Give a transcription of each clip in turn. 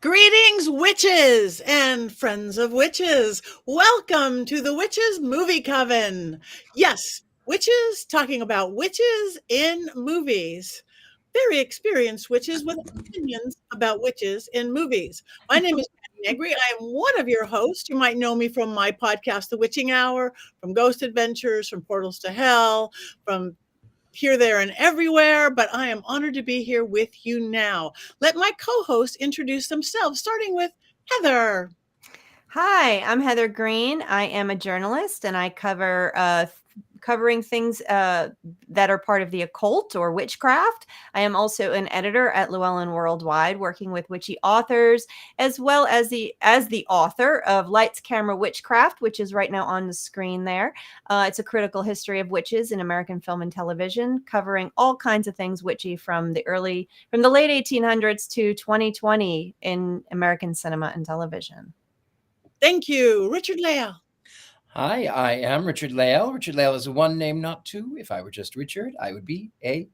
Greetings, witches and friends of witches. Welcome to the Witches Movie Coven. Yes, witches talking about witches in movies. Very experienced witches with opinions about witches in movies. My name is Patti Negri. I am one of your hosts. You might know me from my podcast, The Witching Hour, from Ghost Adventures, from Portals to Hell, from here, there, and everywhere, but I am honored to be here with you now. Let my co-hosts introduce themselves, starting with Heather. Hi, I'm Heather Greene. I am a journalist and I covering things that are part of the occult or witchcraft. I am also an editor at Llewellyn Worldwide, working with witchy authors, as well as the author of Lights, Camera, Witchcraft, which is right now on the screen there. It's a critical history of witches in American film and television, covering all kinds of things witchy from the late 1800s to 2020 in American cinema and television. Thank you. Richard-Lael. Hi, I am Richard-Lael. Richard-Lael is one name, not two. If I were just Richard, I would be a...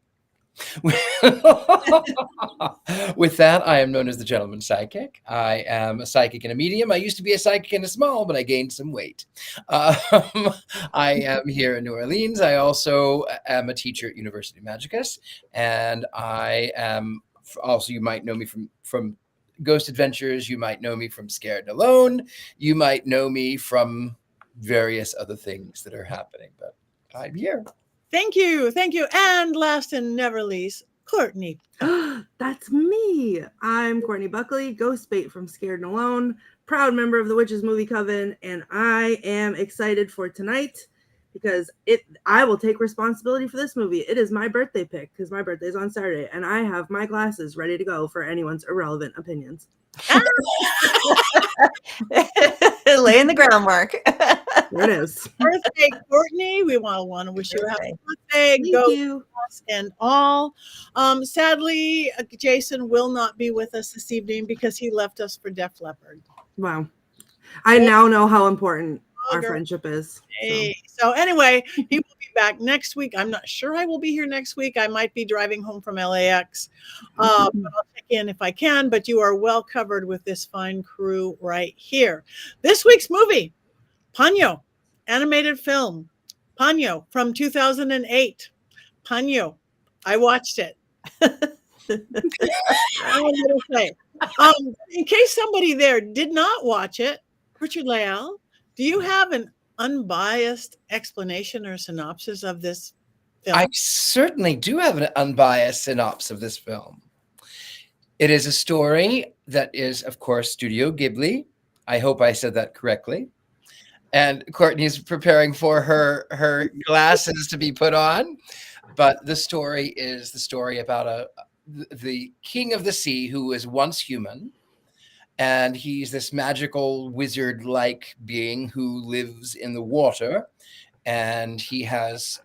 With that, I am known as the Gentleman Psychic. I am a psychic and a medium. I used to be a psychic and a small, but I gained some weight. I am here in New Orleans. I also am a teacher at University of Magicus, and I am also, you might know me from Ghost Adventures. You might know me from Scared and Alone. You might know me from various other things that are happening, but I'm here. Thank you. Thank you. And last and never least, Courtney. That's me. I'm Courtney Buckley, ghost bait from Scared and Alone, proud member of the Witches Movie Coven, and I am excited for tonight because I will take responsibility for this movie. It is my birthday pick because my birthday's on Saturday, and I have my glasses ready to go for anyone's irrelevant opinions. Laying the groundwork. There it is. Birthday, Courtney. We want to wish you a happy birthday. Thank you. And all. Sadly, Jason will not be with us this evening because he left us for Def Leppard. Wow. I now know how important our friendship is. So anyway, he will be back next week. I'm not sure I will be here next week. I might be driving home from LAX. But I'll check in if I can. But you are well covered with this fine crew right here. This week's movie, Ponyo, animated film. Ponyo from 2008. Ponyo. I watched it. In case somebody there did not watch it, Richard-Lael, do you have an unbiased explanation or synopsis of this film? I certainly do have an unbiased synopsis of this film. It is a story that is, of course, Studio Ghibli. I hope I said that correctly. And Courtney is preparing for her glasses to be put on. But the story is the story about the king of the sea who was once human. And he's this magical wizard-like being who lives in the water, and he has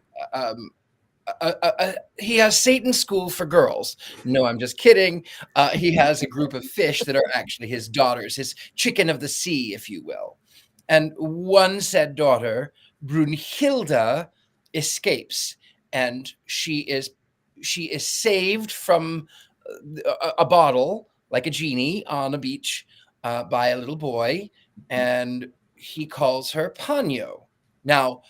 Satan's school for girls. No, I'm just kidding. He has a group of fish that are actually his daughters, his chicken of the sea, if you will. And one said daughter, Brunhilde, escapes, and she is saved from a bottle, like a genie on a beach, by a little boy, and he calls her Ponyo. Now,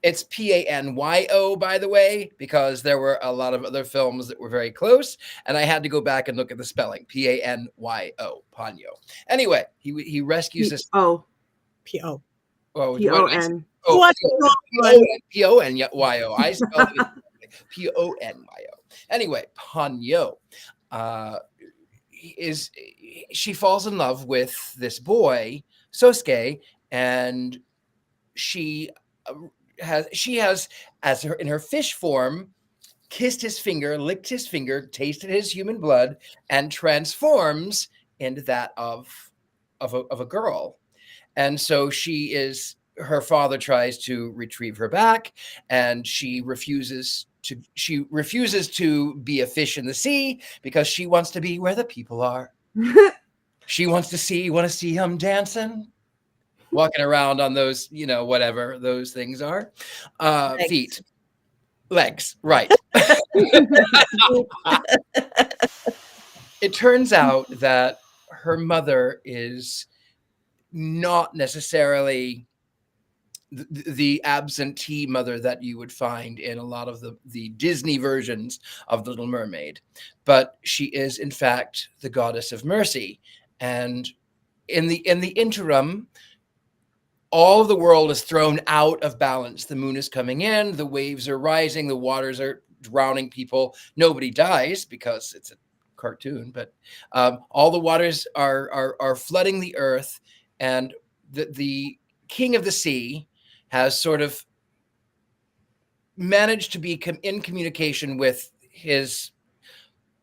it's P-A-N-Y-O, by the way, because there were a lot of other films that were very close, and I had to go back and look at the spelling. P-A-N-Y-O, Ponyo. Anyway, he rescues this. P-O. Oh, P-O-N. P-O-N-Y-O. I spelled it P-O-N-Y-O. Anyway, Ponyo. She falls in love with this boy, Sosuke, and she has in her fish form kissed his finger, licked his finger, tasted his human blood, and transforms into that of a girl. And so her father tries to retrieve her back, and she refuses to be a fish in the sea because she wants to be where the people are. She wants to see them dancing, walking around on those, whatever those things are. Feet, legs, right. It turns out that her mother is not necessarily the absentee mother that you would find in a lot of the Disney versions of The Little Mermaid, but she is in fact the goddess of mercy. And in the interim, all of the world is thrown out of balance. The moon is coming in, the waves are rising, the waters are drowning people. Nobody dies because it's a cartoon, but all the waters are flooding the earth, and the king of the sea has sort of managed to be in communication with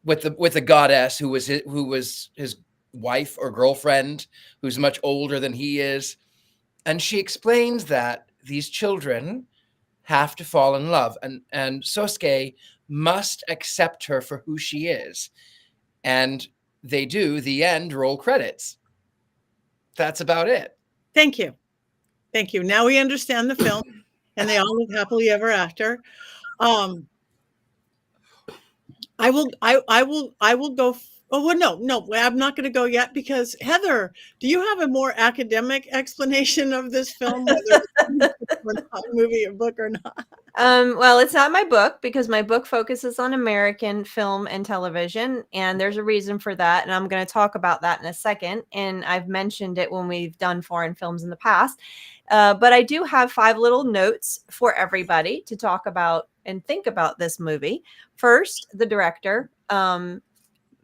the goddess who was his wife or girlfriend, who's much older than he is. And she explains that these children have to fall in love, and Sosuke must accept her for who she is. And they do. The end, roll credits. That's about it. Thank you. Thank you. Now we understand the film, and they all live happily ever after. I will go. Oh, well, no, I'm not going to go yet, because Heather, do you have a more academic explanation of this film, whether it's a movie or book or not? Well, it's not my book, because my book focuses on American film and television, and there's a reason for that, and I'm going to talk about that in a second. And I've mentioned it when we've done foreign films in the past, but I do have 5 little notes for everybody to talk about and think about this movie. First, the director,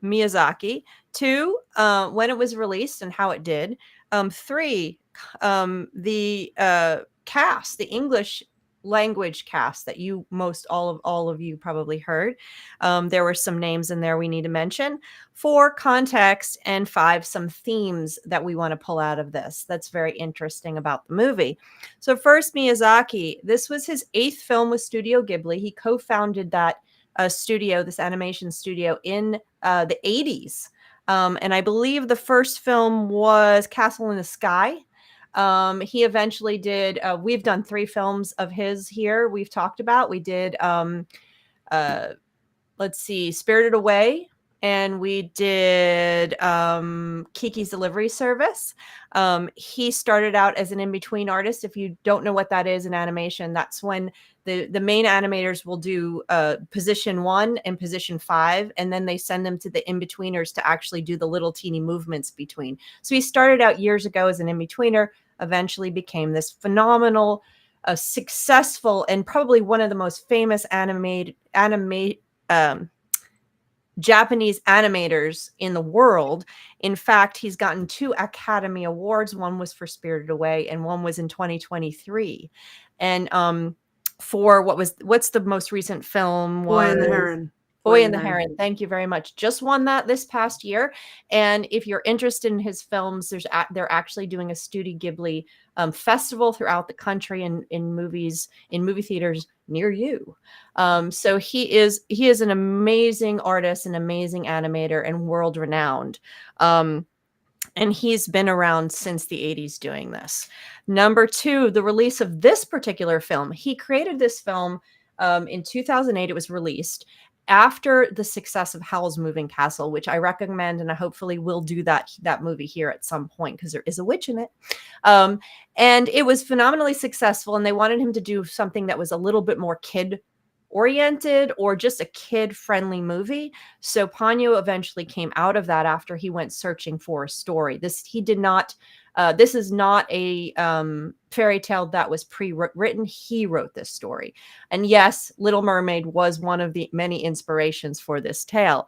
Miyazaki. 2, when it was released and how it did. 3, the cast, the English language cast that you all of you probably heard. There were some names in there we need to mention. 4, context, and 5, some themes that we want to pull out of this that's very interesting about the movie. So first, Miyazaki. This was his 8th film with Studio Ghibli. He co-founded that studio, this animation studio, in the 80s. And I believe the first film was Castle in the Sky. He eventually did, we've done 3 films of his here. We've talked about, we did, let's see, Spirited Away, and we did Kiki's Delivery Service. He started out as an in-between artist. If you don't know what that is in animation, that's when the main animators will do position 1 and position 5, and then they send them to the in-betweeners to actually do the little teeny movements between. So he started out years ago as an in-betweener, eventually became this phenomenal, successful, and probably one of the most famous Japanese animators in the world. In fact, he's gotten 2 Academy Awards. One was for Spirited Away, and one was in 2023. And for what's the most recent film? Boy and the Heron. Boy and the Heron. Thank you very much. Just won that this past year. And if you're interested in his films, they're actually doing a Studio Ghibli festival throughout the country, and in movie theaters near you. So he is an amazing artist, an amazing animator, and world renowned. And he's been around since the 80s doing this. Number 2, the release of this particular film. He created this film in 2008. It was released after the success of Howl's Moving Castle, which I recommend, and I hopefully will do that movie here at some point, because there is a witch in it. And it was phenomenally successful, and they wanted him to do something that was a little bit more kid-oriented, or just a kid-friendly movie. So Ponyo eventually came out of that after he went searching for a story. This is not a fairy tale that was pre-written. He wrote this story. And yes, Little Mermaid was one of the many inspirations for this tale.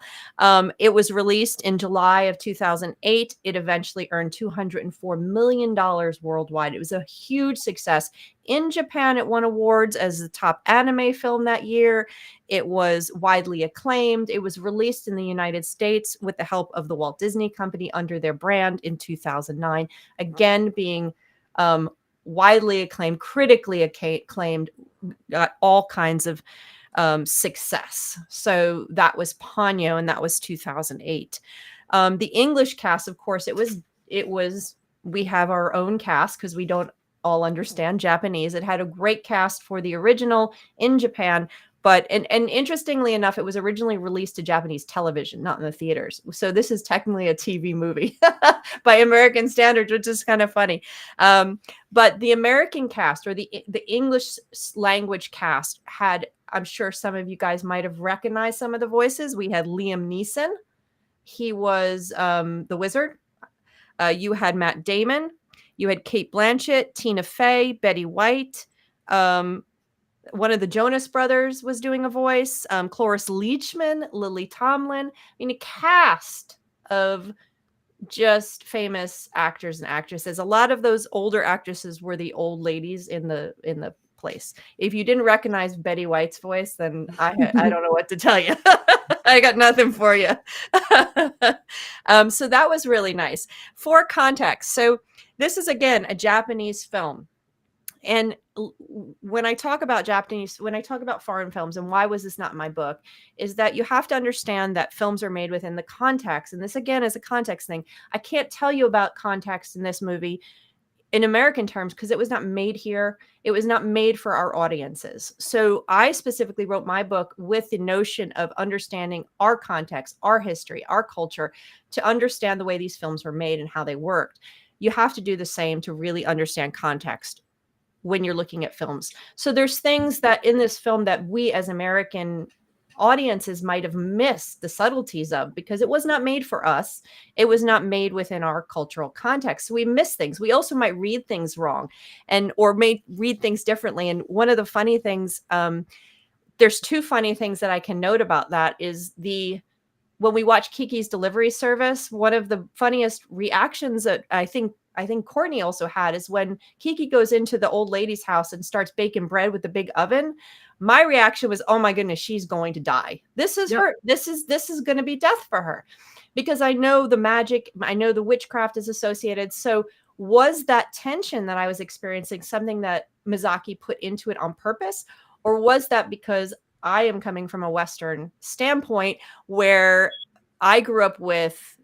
It was released in July of 2008. It eventually earned $204 million worldwide. It was a huge success. In Japan, it won awards as the top anime film that year. It was widely acclaimed. It was released in the United States with the help of the Walt Disney Company under their brand in 2009. Again, being widely acclaimed, critically acclaimed, got all kinds of success. So that was Ponyo, and that was 2008. The English cast, of course, we have our own cast because we don't all understand Japanese. It had a great cast for the original in Japan, But and interestingly enough, it was originally released to Japanese television, not in the theaters. So this is technically a TV movie by American standards, which is kind of funny. But the American cast, or the English language cast, had, I'm sure some of you guys might have recognized some of the voices. We had Liam Neeson. He was the wizard. You had Matt Damon. You had Cate Blanchett, Tina Fey, Betty White. One of the Jonas Brothers was doing a voice. Cloris Leachman, Lily Tomlin. I mean, a cast of just famous actors and actresses. A lot of those older actresses were the old ladies in the place. If you didn't recognize Betty White's voice, then I don't know what to tell you. I got nothing for you. So that was really nice. For context, so this is, again, a Japanese film. And when I talk about foreign films, and why was this not in my book, is that you have to understand that films are made within the context. And this, again, is a context thing. I can't tell you about context in this movie in American terms because it was not made here. It was not made for our audiences. So I specifically wrote my book with the notion of understanding our context, our history, our culture, to understand the way these films were made and how they worked. You have to do the same to really understand context when you're looking at films. So there's things that in this film that we as American audiences might have missed the subtleties of, because it was not made for us. It was not made within our cultural context. So we miss things. We also might read things wrong or may read things differently. And one of the funny things, there's two funny things that I can note about that is when we watch Kiki's Delivery Service, one of the funniest reactions that I think Courtney also had is when Kiki goes into the old lady's house and starts baking bread with the big oven. My reaction was, oh my goodness, she's going to die. This is her. This is going to be death for her, because I know the magic, I know the witchcraft is associated. So was that tension that I was experiencing something that Miyazaki put into it on purpose? Or was that because I am coming from a Western standpoint where I grew up with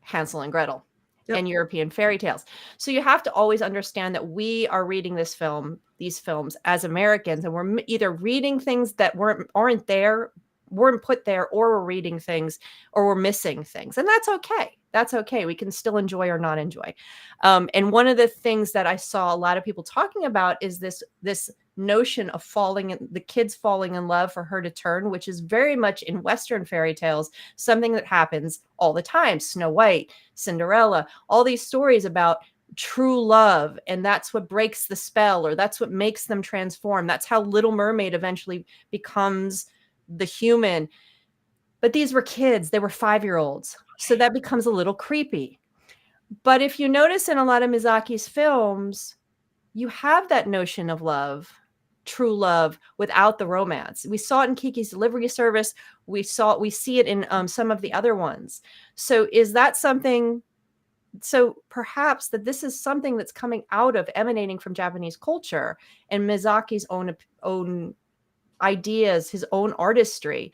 Hansel and Gretel and European fairy tales? So you have to always understand that we are reading these films as Americans, and we're either reading things that weren't put there, or we're reading things, or we're missing things. And that's okay. That's okay. We can still enjoy or not enjoy. And one of the things that I saw a lot of people talking about is this notion of the kids falling in love for her to turn, which is very much in Western fairy tales, something that happens all the time. Snow White, Cinderella, all these stories about true love. And that's what breaks the spell, or that's what makes them transform. That's how Little Mermaid eventually becomes the human. But these were kids. They were 5-year-olds. So that becomes a little creepy. But if you notice in a lot of Miyazaki's films, you have that notion of love, true love, without the romance. We saw it in Kiki's Delivery Service. We see it in some of the other ones. So is that something? So perhaps that this is something that's emanating from Japanese culture and Miyazaki's own ideas, his own artistry,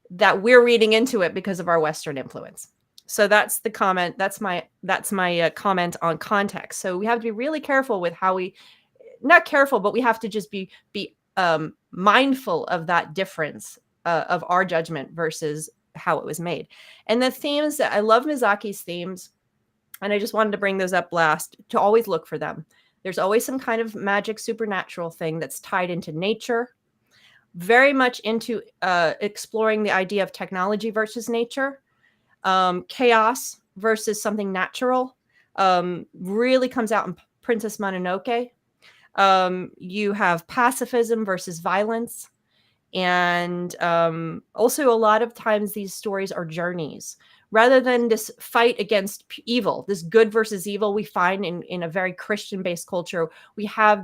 that we're reading into it because of our Western influence. So that's the comment. That's my comment on context. So we have to be really careful with how not careful, but we have to just be mindful of that difference of our judgment versus how it was made. And the themes that I love, Miyazaki's themes, and I just wanted to bring those up last, to always look for them. There's always some kind of magic, supernatural thing that's tied into nature, very much into exploring the idea of technology versus nature, chaos versus something natural. Really comes out in Princess Mononoke. You have pacifism versus violence. And also a lot of times these stories are journeys. Rather than this fight against evil, this good versus evil we find in a very Christian-based culture, we have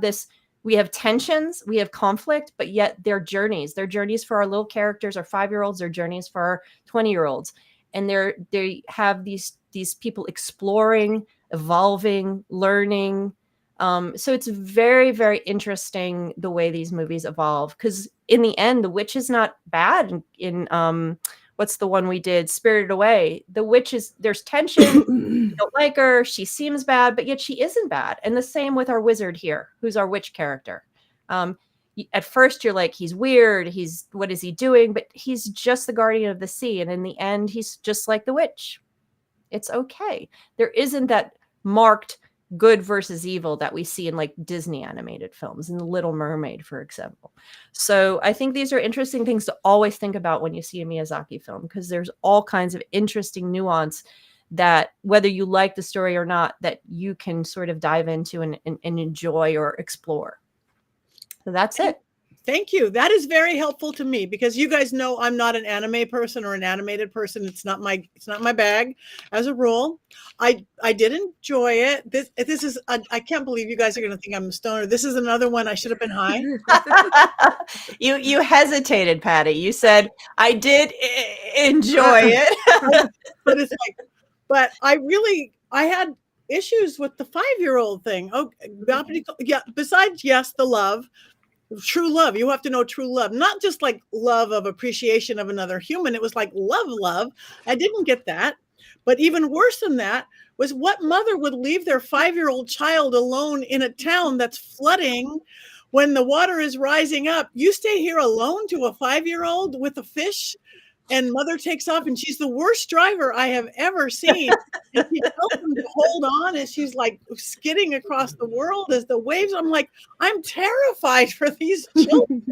tensions, we have conflict, but yet they're journeys. They're journeys for our little characters, our 5-year-olds, they're journeys for our 20-year-olds. And they have these people exploring, evolving, learning. So it's very, very interesting the way these movies evolve, because in the end, the witch is not bad. In what's the one we did, Spirited Away? The witch there's tension. You don't like her. She seems bad, but yet she isn't bad. And the same with our wizard here, who's our witch character. at first you're like, he's weird, what is he doing? But he's just the guardian of the sea, and in the end he's just like the witch. It's okay. There isn't that marked good versus evil that we see in like Disney animated films, in The Little Mermaid, for example. So I think these are interesting things to always think about when you see a Miyazaki film, because there's all kinds of interesting nuance that, whether you like the story or not, that you can sort of dive into and enjoy or explore. So that's it. Thank you. That is very helpful to me, because you guys know I'm not an anime person or an animated person. It's not my bag as a rule. I did enjoy it. This is I can't believe you guys are going to think I'm a stoner. This is another one I should have been high. You hesitated, Patti. You said I did enjoy it. But it's like, but I had issues with the 5-year-old thing. Oh, yeah. Besides, yes, the love. True love. You have to know true love, not just like love of appreciation of another human. It was like love. I didn't get that. But even worse than that was, what mother would leave their 5-year-old child alone in a town that's flooding when the water is rising up? You stay here alone to a 5-year-old with a fish, and mother takes off, and she's the worst driver I have ever seen. And she tells them to hold on, and she's like skidding across the world as the waves. I'm like, I'm terrified for these children.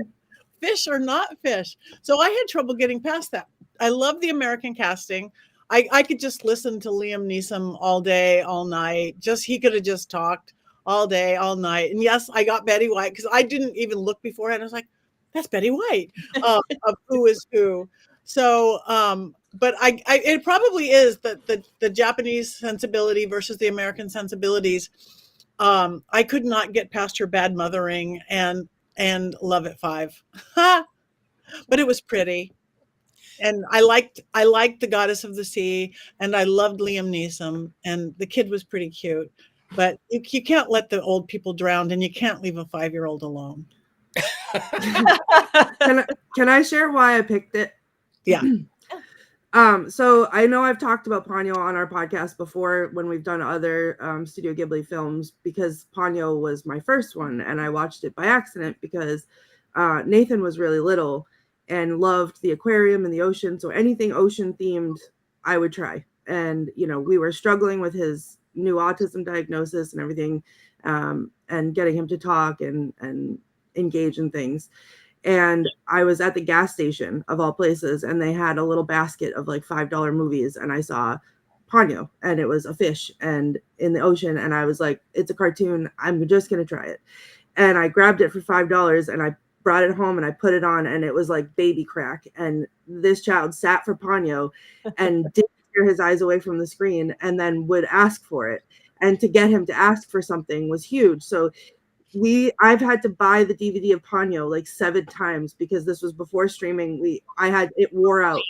Fish or not fish. So I had trouble getting past that. I love the American casting. I could just listen to Liam Neeson all day, all night. He could have just talked all day, all night. And yes, I got Betty White, because I didn't even look beforehand. I was like, that's Betty White of Who is Who. So, but it probably is the Japanese sensibility versus the American sensibilities. I could not get past her bad mothering and Love at 5, but it was pretty, and I liked the Goddess of the Sea, and I loved Liam Neeson, and the kid was pretty cute. But you can't let the old people drown, and you can't leave a 5-year-old alone. Can I share why I picked it? Yeah. So I know I've talked about Ponyo on our podcast before when we've done other Studio Ghibli films, because Ponyo was my first one, and I watched it by accident because Nathan was really little and loved the aquarium and the ocean. So anything ocean themed, I would try. And, we were struggling with his new autism diagnosis and everything, and getting him to talk and engage in things. And I was at the gas station of all places, and they had a little basket of like $5 movies, and I saw Ponyo, and it was a fish and in the ocean, and I was like, it's a cartoon, I'm just gonna try it. And I grabbed it for $5, and I brought it home, and I put it on, and it was like baby crack. And this child sat for Ponyo and didn't tear his eyes away from the screen, and then would ask for it. And to get him to ask for something was huge. So I've had to buy the DVD of Ponyo like 7 times, because this was before streaming. It wore out,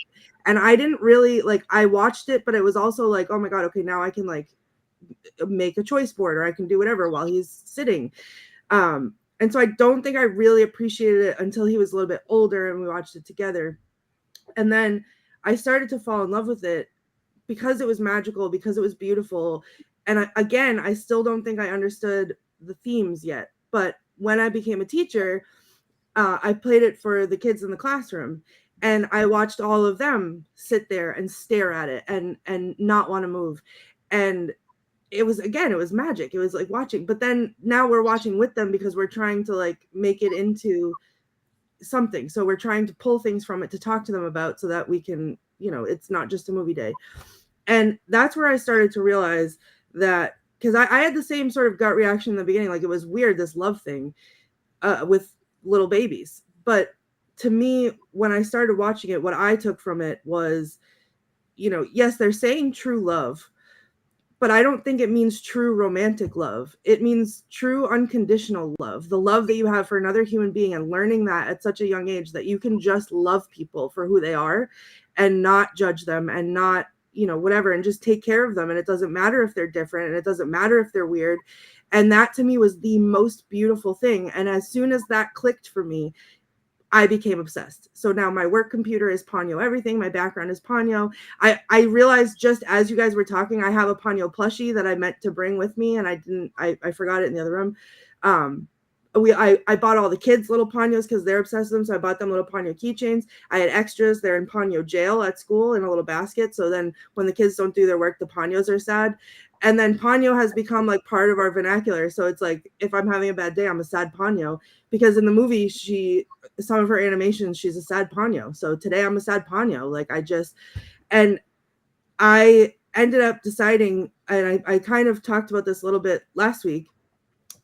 and I didn't really I watched it, but it was also like, oh my God, okay, now I can like make a choice board, or I can do whatever while he's sitting. And so I don't think I really appreciated it until he was a little bit older and we watched it together. And then I started to fall in love with it because it was magical, because it was beautiful. And I still don't think I understood the themes yet, but when I became a teacher, I played it for the kids in the classroom, and I watched all of them sit there and stare at it and not want to move. And it was magic. It was like watching, but then now we're watching with them because we're trying to like make it into something. So we're trying to pull things from it to talk to them about, so that we can, it's not just a movie day. And that's where I started to realize that, because I had the same sort of gut reaction in the beginning. Like, it was weird, this love thing with little babies. But to me, when I started watching it, what I took from it was, yes, they're saying true love, but I don't think it means true romantic love. It means true unconditional love, the love that you have for another human being, and learning that at such a young age, that you can just love people for who they are and not judge them and not, whatever, and just take care of them. And it doesn't matter if they're different, and it doesn't matter if they're weird. And that to me was the most beautiful thing. And as soon as that clicked for me, I became obsessed. So now my work computer is Ponyo everything. My background is Ponyo. I realized just as you guys were talking, I have a Ponyo plushie that I meant to bring with me, and I forgot it in the other room. I bought all the kids little Ponyos because they're obsessed with them. So I bought them little Ponyo keychains. I had extras. They're in Ponyo jail at school in a little basket. So then when the kids don't do their work, the Ponyos are sad. And then Ponyo has become like part of our vernacular. So it's like, if I'm having a bad day, I'm a sad Ponyo, because in the movie, some of her animations, she's a sad Ponyo. So today I'm a sad Ponyo. Like and I ended up deciding, and I kind of talked about this a little bit last week,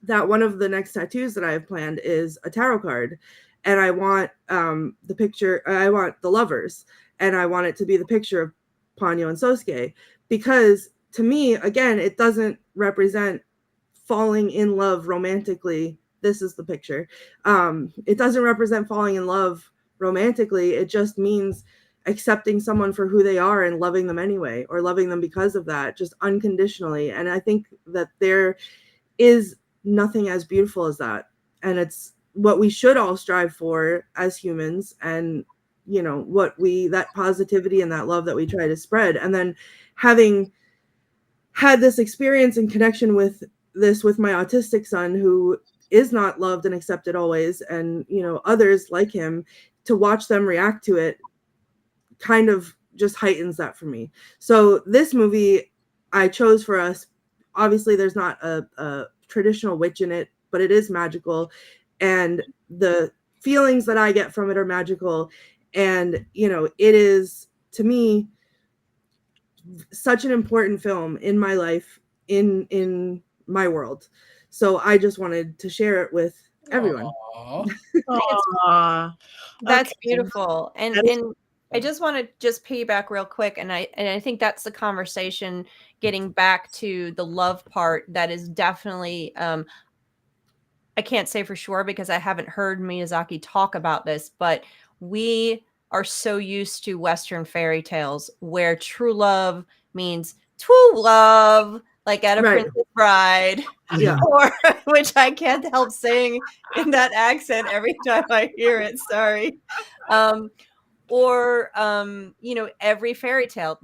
that one of the next tattoos that I have planned is a tarot card. And I want the picture, I want the lovers, and I want it to be the picture of Ponyo and Sosuke, because to me, again, it doesn't represent falling in love romantically. This is the picture. It doesn't represent falling in love romantically. It just means accepting someone for who they are and loving them anyway, or loving them because of that, just unconditionally. And I think that there is nothing as beautiful as that. And it's what we should all strive for as humans. And, you know, that positivity and that love that we try to spread. And then having had this experience and connection with my autistic son, who is not loved and accepted always, and, you know, others like him, to watch them react to it kind of just heightens that for me. So this movie I chose for us, obviously there's not a traditional witch in it, but it is magical, and the feelings that I get from it are magical. And, you know, it is, to me, such an important film in my life, in my world. So I just wanted to share it with everyone. Aww. That's Okay. beautiful. And That is- and I just want to just piggyback real quick, and I think that's the conversation, getting back to the love part. That is definitely, I can't say for sure because I haven't heard Miyazaki talk about this, but we are so used to Western fairy tales where true love means true love, like at a Right. Princess Bride, Yeah. or which I can't help saying in that accent every time I hear it. Sorry. Or you know, every fairy tale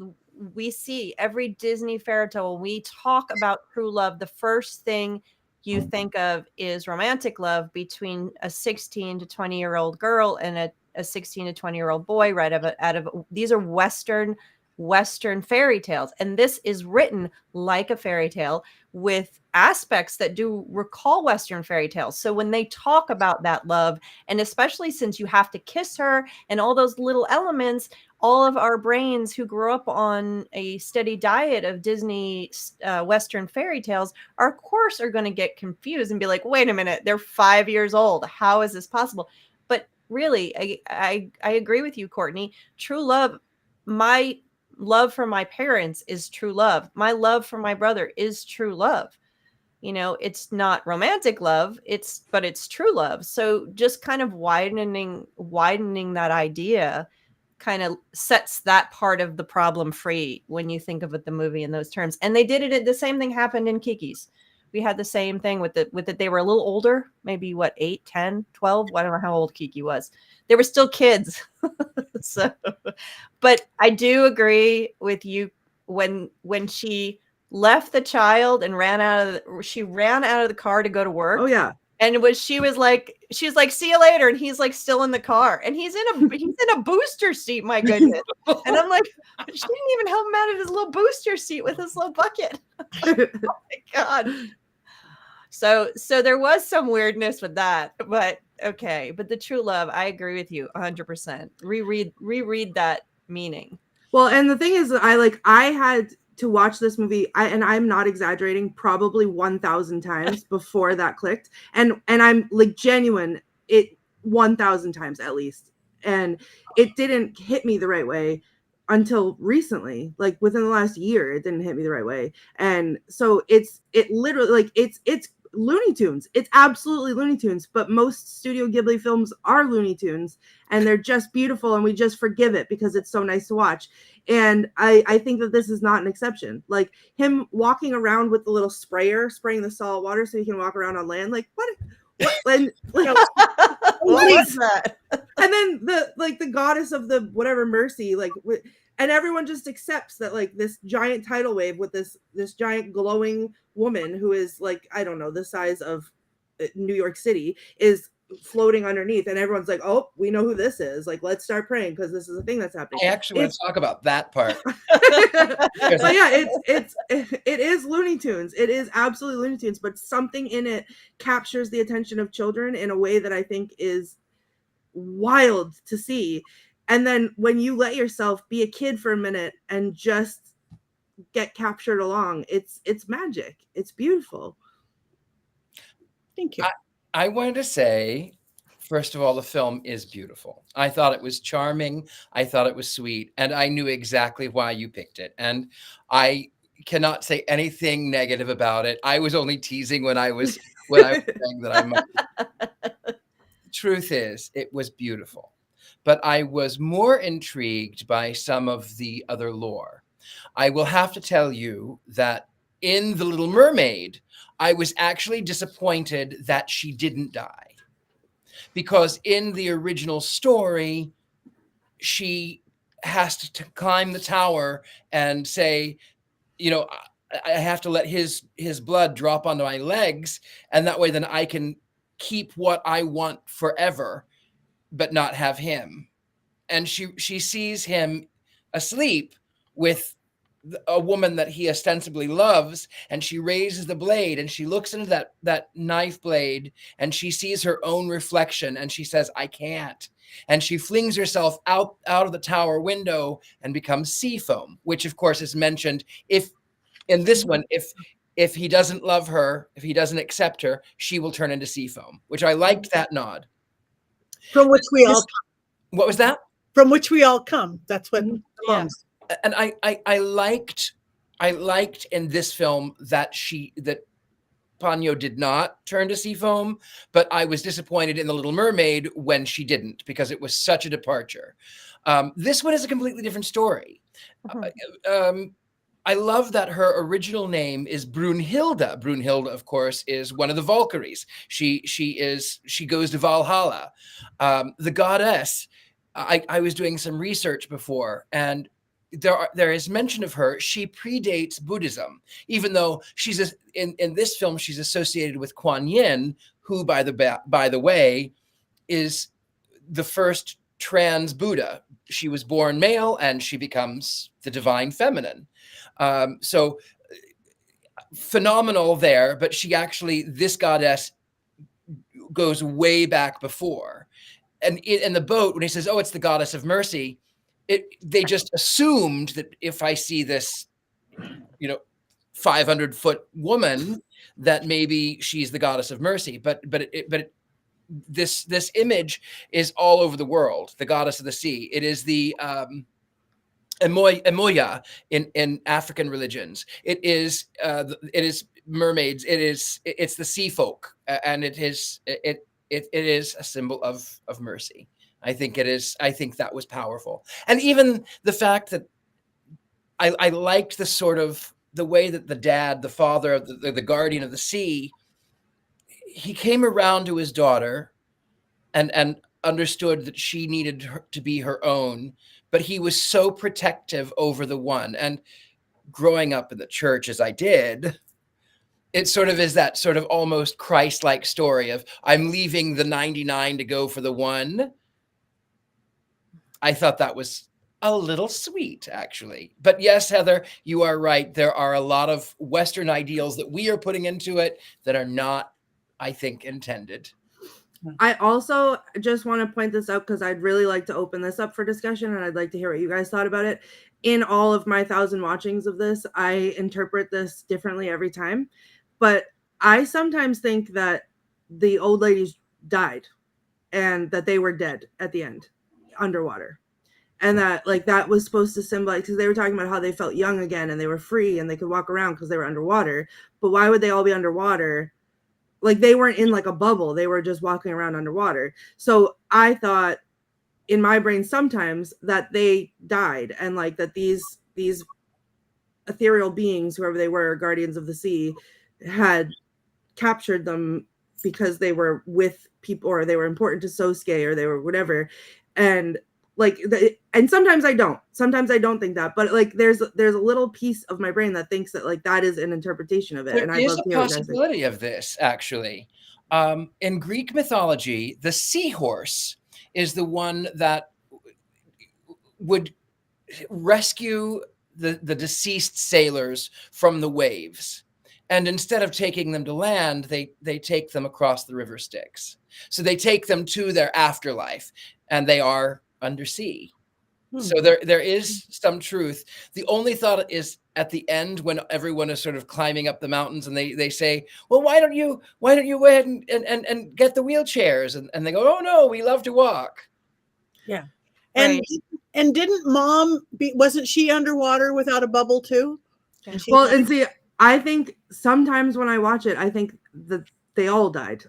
we see, every Disney fairy tale, when we talk about true love, the first thing you think of is romantic love between a 16 to 20-year-old girl and a 16 to 20-year-old boy, right? Out of these are Western fairy tales, and this is written like a fairy tale with aspects that do recall Western fairy tales. So when they talk about that love, and especially since you have to kiss her and all those little elements, all of our brains who grew up on a steady diet of Disney Western fairy tales are, of course, are going to get confused and be like, wait a minute, they're 5 years old. How is this possible? But really, I agree with you, Courtney. True love, my love for my parents is true love. My love for my brother is true love. You know, it's not romantic love, but it's true love. So just kind of widening that idea kind of sets that part of the problem free when you think of it, the movie, in those terms. And they did it. The same thing happened in Kiki's. We had the same thing with it. They were a little older, maybe 8, 10, 12. I don't know how old Kiki was. They were still kids. So, but I do agree with you when she left the child and ran out of the car to go to work. Oh yeah. And she was like, see you later. And he's like still in the car, and he's in a booster seat. My goodness. And I'm like, she didn't even help him out of his little booster seat with his little bucket. Oh my God. So there was some weirdness with that, but okay. But the true love, I agree with you 100%. Reread that meaning. Well, and the thing is, I had to watch this movie, and I'm not exaggerating, probably 1,000 times before that clicked, and I'm like genuine, it 1,000 times at least, and it didn't hit me the right way until recently, like within the last year. It didn't hit me the right way, and so it literally, like, it's Looney Tunes. It's absolutely Looney Tunes, but most Studio Ghibli films are Looney Tunes, and they're just beautiful, and we just forgive it because it's so nice to watch. And I think that this is not an exception. Like him walking around with the little sprayer, spraying the salt water so he can walk around on land. Like what? And like, what is that? And then the goddess of the whatever mercy, like, and everyone just accepts that, like, this giant tidal wave with this giant glowing woman who is, like, I don't know, the size of New York City is floating underneath, and everyone's like, oh, we know who this is, like, let's start praying because this is a thing that's happening. I actually want to talk about that part. But yeah, it is Looney Tunes. It is absolutely Looney Tunes, but something in it captures the attention of children in a way that I think is wild to see. And then when you let yourself be a kid for a minute and just get captured along, it's magic. It's beautiful. Thank you. I wanted to say, first of all, the film is beautiful. I thought it was charming. I thought it was sweet. And I knew exactly why you picked it. And I cannot say anything negative about it. I was only teasing when I was saying that I might. Truth is, it was beautiful. But I was more intrigued by some of the other lore. I will have to tell you that in The Little Mermaid, I was actually disappointed that she didn't die. Because in the original story, she has to climb the tower and say, I have to let his blood drop onto my legs. And that way then I can keep what I want forever, but not have him. And she sees him asleep with a woman that he ostensibly loves, and she raises the blade and she looks into that knife blade and she sees her own reflection and she says, I can't. And she flings herself out of the tower window and becomes sea foam, which of course is mentioned in this one, if he doesn't love her, if he doesn't accept her, she will turn into sea foam, which I liked that nod. From which we all come. What was that? From which we all come. That's what Yes. And I liked in this film that Ponyo did not turn to sea foam, but I was disappointed in The Little Mermaid when she didn't, because it was such a departure. This one is a completely different story. I love that her original name is Brunhilde. Brunhilde, of course, is one of the Valkyries. She goes to Valhalla. The goddess. I was doing some research before, and there is mention of her. She predates Buddhism, even though in this film she's associated with Kuan Yin, who by the way is the first trans Buddha. She was born male and she becomes the divine feminine. So phenomenal there, but this goddess goes way back before. And in the boat, when he says, oh, it's the goddess of mercy, they just assumed that if I see this, 500-foot woman, that maybe she's the goddess of mercy. But this image is all over the world. The goddess of the sea. It is the Emoya in African religions. It is mermaids. It's the sea folk, and it is a symbol of mercy. I think it is. I think that was powerful. And even the fact that I liked the way that the dad, the father, the guardian of the sea, he came around to his daughter and understood that she needed her to be her own, but he was so protective over the one. And growing up in the church as I did, it sort of is that sort of almost Christ-like story of I'm leaving the 99 to go for the one. I thought that was a little sweet, actually. But yes, Heather, you are right. There are a lot of Western ideals that we are putting into it that are not, I think, intended. I also just want to point this out because I'd really like to open this up for discussion, and I'd like to hear what you guys thought about it. In all of my 1,000 watchings of this, I interpret this differently every time. But I sometimes think that the old ladies died and that they were dead at the end, underwater. And that that was supposed to symbolize, because they were talking about how they felt young again and they were free and they could walk around because they were underwater. But why would they all be underwater? They weren't in a bubble. They were just walking around underwater. So I thought in my brain sometimes that they died, and that these ethereal beings, whoever they were, guardians of the sea, had captured them because they were with people, or they were important to Sosuke, or they were whatever. And like and sometimes I don't think that, but like there's a little piece of my brain that thinks that like that is an interpretation of it. There And I'd is love a to hear what you guys think. possibility of this, actually. In Greek mythology, the seahorse is the one that would rescue the deceased sailors from the waves. And instead of taking them to land, they take them across the river Styx. So they take them to their afterlife, and they are undersea. So there is some truth. The only thought is at the end when everyone is sort of climbing up the mountains and they say, well, why don't you go ahead and get the wheelchairs? And they go, oh no, we love to walk. Yeah. And Right. and didn't Mom wasn't she underwater without a bubble too? And she Well, and see, I think sometimes when I watch it, I think that they all died.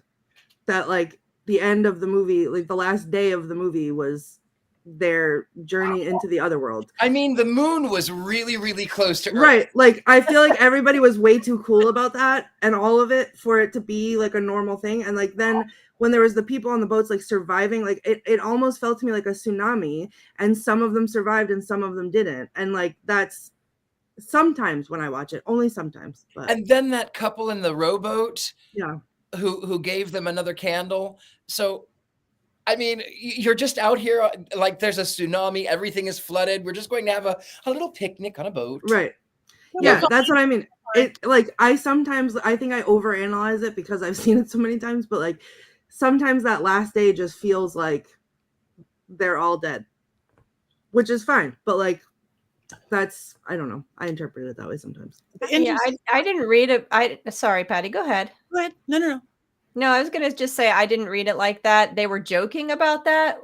That like the end of the movie, like the last day of the movie was their journey into the other world. I mean, the moon was really, really close to Earth. Right. Like I feel like everybody was way too cool about that and all of it for it to be like a normal thing. And like then when there was the people on the boats like surviving, like it almost felt to me like a tsunami, and some of them survived and some of them didn't. And like that's sometimes when I watch it, only sometimes. But And then that couple in the rowboat, yeah, who gave them another candle. So I mean, you're just out here like there's a tsunami, everything is flooded. We're just going to have a little picnic on a boat. right. Yeah, that's what I mean. It like I think I overanalyze it because I've seen it so many times, but like sometimes that last day just feels like they're all dead, which is fine. But like that's, I don't know. I interpret it that way sometimes. Yeah, I didn't read it. Sorry, Patty, go ahead. Go ahead. No. No, I was going to just say I didn't read it like that. They were joking about that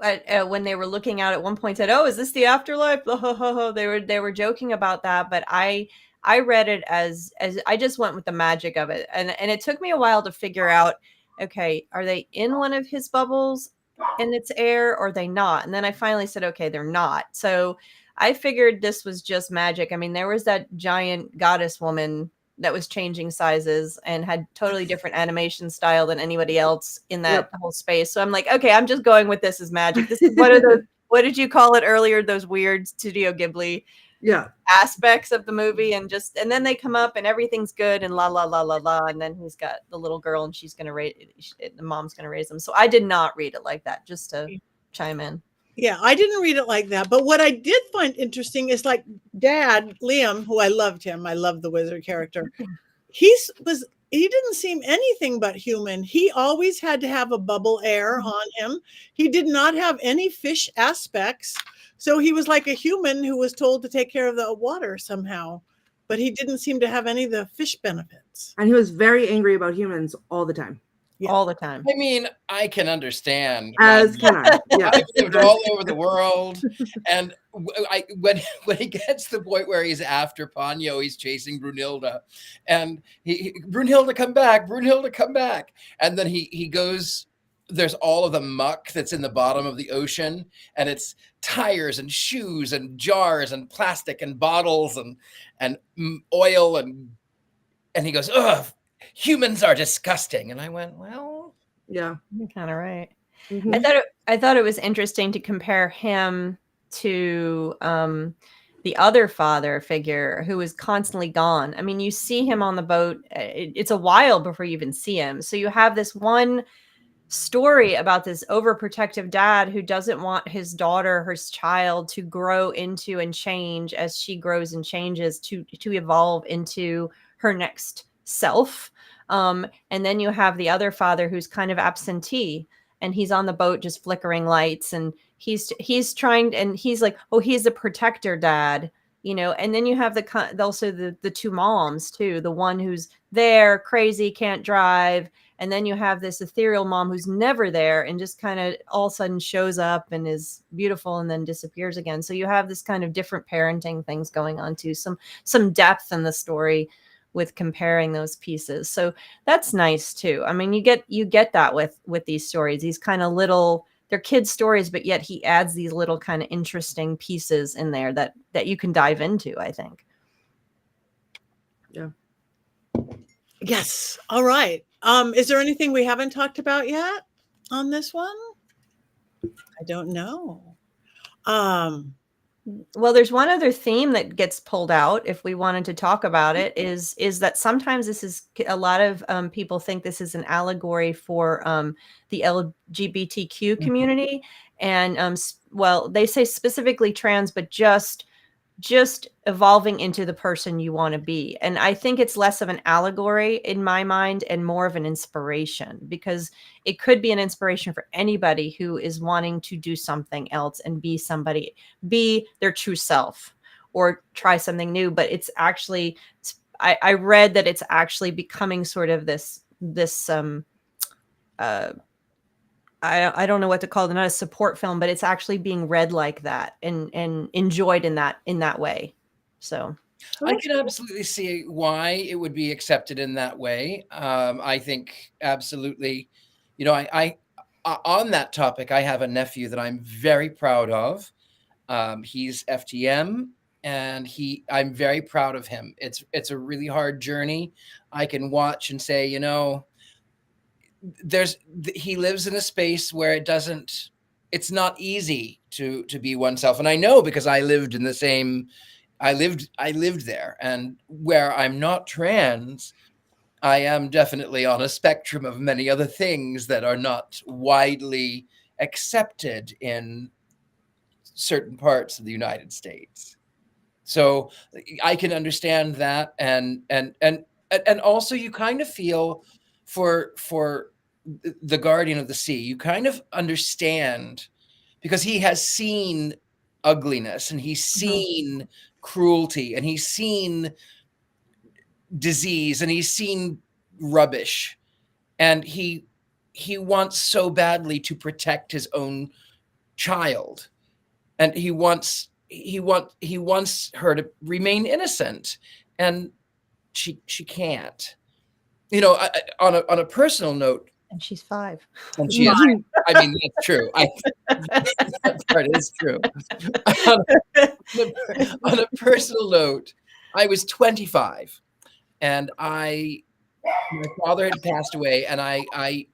when they were looking out at one point. Said, "Oh, is this the afterlife?" They were joking about that, but I read it as I just went with the magic of it, and it took me a while to figure out. Okay, are they in one of his bubbles and it's air, or are they not? And then I finally said, okay, they're not. So I figured this was just magic. I mean, there was that giant goddess woman that was changing sizes and had totally different animation style than anybody else in that whole space. So I'm like, okay, I'm just going with this as magic. This is one of those, what did you call it earlier? Those weird Studio Ghibli aspects of the movie. And then they come up and everything's good and la, la, la, la, la. And then he's got the little girl and the mom's going to raise them. So I did not read it like that, just to chime in. Yeah, I didn't read it like that. But what I did find interesting is like Dad, Liam, who I loved him. I love the wizard character. He didn't seem anything but human. He always had to have a bubble air on him. He did not have any fish aspects. So he was like a human who was told to take care of the water somehow. But he didn't seem to have any of the fish benefits. And he was very angry about humans all the time. Yeah. All the time. I mean, I can understand. As can I. Yeah. I've lived all over the world, and when he gets to the point where he's after Ponyo, he's chasing Brunhilde, and Brunhilde come back, and then he goes. There's all of the muck that's in the bottom of the ocean, and it's tires and shoes and jars and plastic and bottles and oil and he goes, ugh. Humans are disgusting. And I went, well, yeah, you're kind of right. Mm-hmm. I thought it was interesting to compare him to the other father figure who is constantly gone. I mean, you see him on the boat. It's a while before you even see him. So you have this one story about this overprotective dad who doesn't want his daughter, his child, to grow into and change as she grows and changes to evolve into her next self. And then you have the other father who's kind of absentee, and he's on the boat just flickering lights, and he's trying, and he's like, oh, he's a protector dad, you know. And then you have also the two moms too, the one who's there, crazy, can't drive, and then you have this ethereal mom who's never there and just kind of all of a sudden shows up and is beautiful and then disappears again. So you have this kind of different parenting things going on too, some depth in the story with comparing those pieces. So that's nice too. I mean, you get that with these stories, these kind of little, they're kids' stories, but yet he adds these little kind of interesting pieces in there that you can dive into, I think. Yeah. Yes. All right. Is there anything we haven't talked about yet on this one? I don't know. Um, Well, there's one other theme that gets pulled out if we wanted to talk about it is that sometimes this is a lot of people think this is an allegory for the LGBTQ community, and well, they say specifically trans, but just evolving into the person you want to be. And I think it's less of an allegory in my mind and more of an inspiration, because it could be an inspiration for anybody who is wanting to do something else and be somebody, be their true self or try something new. But it's actually, I read that it's actually becoming sort of this uh I don't know what to call it, not a support film, but it's actually being read like that and enjoyed in that way. So I can absolutely see why it would be accepted in that way. I think absolutely, you know, I on that topic, I have a nephew that I'm very proud of. He's FTM, and I'm very proud of him. It's a really hard journey. I can watch and say, you know, he lives in a space where it's not easy to be oneself. And I know, because I lived there, and where I'm not trans, I am definitely on a spectrum of many other things that are not widely accepted in certain parts of the United States. So I can understand that. And also you kind of feel for the Guardian of the Sea, you kind of understand, because he has seen ugliness, and he's seen cruelty, and he's seen disease, and he's seen rubbish, and he wants so badly to protect his own child, and he wants her to remain innocent, and she can't. You know, on a personal note, and she's 5. and she is. I mean, that's true. That part is true. On a personal note, I was 25, and my father had passed away, and I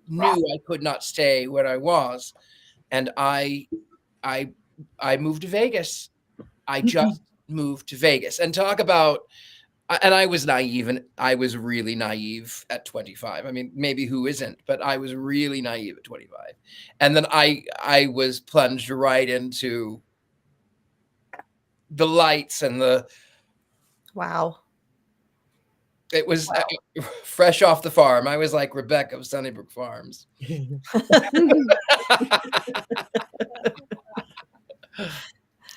knew I could not stay where I was, and I moved to Vegas. I just moved to Vegas, and talk about. And I was naive, and I was really naive at 25. I mean, maybe who isn't, but I was really naive at 25. And then I was plunged right into the lights and Wow. it was fresh off the farm. I was like Rebecca of Sunnybrook Farms.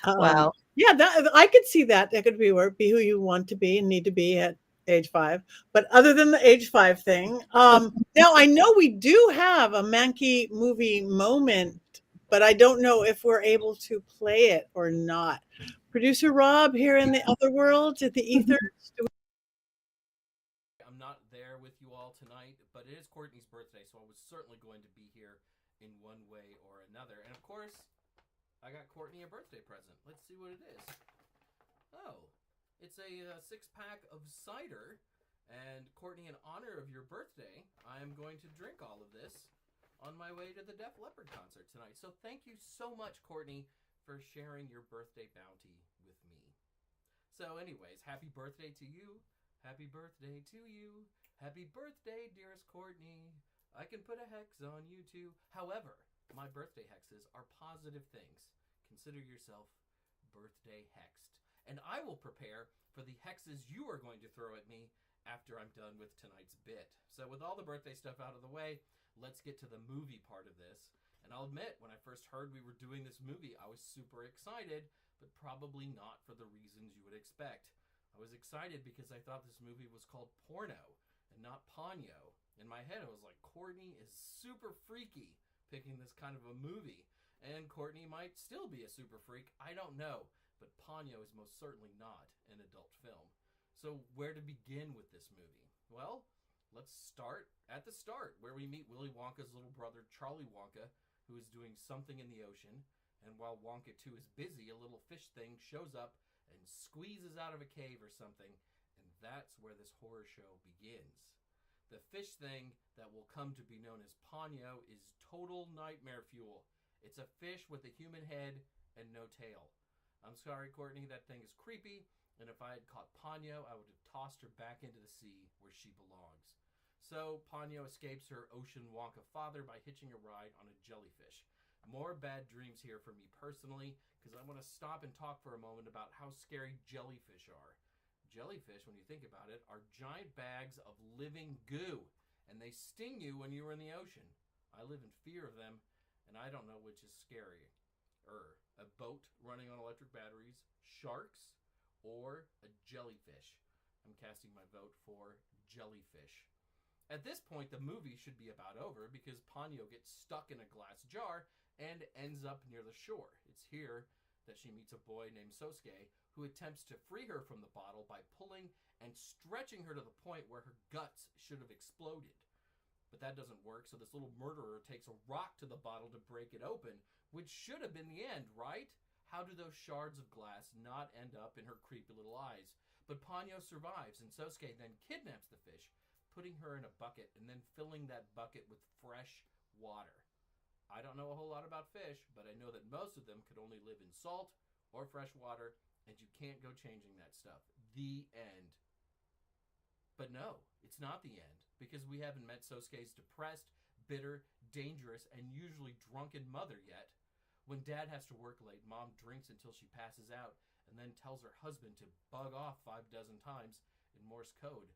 Wow. Yeah, I could see that. That could be who you want to be and need to be at age 5. But other than the age 5 thing, now I know we do have a Mankey movie moment, but I don't know if we're able to play it or not. Producer Rob here in the other world at the ethers. I'm not there with you all tonight, but it is Courtney's birthday, so I was certainly going to be here in one way or another. And of course, I got Courtney a birthday present. Let's see what it is. Oh, it's a 6-pack of cider. And Courtney, in honor of your birthday, I am going to drink all of this on my way to the Def Leppard concert tonight. So thank you so much, Courtney, for sharing your birthday bounty with me. So anyways, happy birthday to you. Happy birthday to you. Happy birthday, dearest Courtney. I can put a hex on you too. However, my birthday hexes are positive things. Consider yourself birthday hexed. And I will prepare for the hexes you are going to throw at me after I'm done with tonight's bit. So with all the birthday stuff out of the way, let's get to the movie part of this. And I'll admit, when I first heard we were doing this movie, I was super excited, but probably not for the reasons you would expect. I was excited because I thought this movie was called Porno and not Ponyo. In my head, I was like, Courtney is super freaky picking this kind of a movie. And Courtney might still be a super freak. I don't know. But Ponyo is most certainly not an adult film. So where to begin with this movie? Well, let's start at the start, where we meet Willy Wonka's little brother, Charlie Wonka, who is doing something in the ocean. And while Wonka 2 is busy, a little fish thing shows up and squeezes out of a cave or something. And that's where this horror show begins. The fish thing that will come to be known as Ponyo is total nightmare fuel. It's a fish with a human head and no tail. I'm sorry, Courtney, that thing is creepy, and if I had caught Ponyo, I would have tossed her back into the sea where she belongs. So, Ponyo escapes her ocean Wonka father by hitching a ride on a jellyfish. More bad dreams here for me personally, because I want to stop and talk for a moment about how scary jellyfish are. Jellyfish, when you think about it, are giant bags of living goo, and they sting you when you're in the ocean. I live in fear of them, and I don't know which is scarier. A boat running on electric batteries, sharks, or a jellyfish. I'm casting my vote for jellyfish. At this point, the movie should be about over because Ponyo gets stuck in a glass jar and ends up near the shore. It's here that she meets a boy named Sosuke who attempts to free her from the bottle by pulling and stretching her to the point where her guts should have exploded. But that doesn't work, so this little murderer takes a rock to the bottle to break it open, which should have been the end, right? How do those shards of glass not end up in her creepy little eyes? But Ponyo survives, and Sosuke then kidnaps the fish, putting her in a bucket and then filling that bucket with fresh water. I don't know a whole lot about fish, but I know that most of them could only live in salt or fresh water, and you can't go changing that stuff. The end. But no, it's not the end, because we haven't met Sosuke's depressed, bitter, dangerous, and usually drunken mother yet. When Dad has to work late, Mom drinks until she passes out, and then tells her husband to bug off 6 times in Morse code.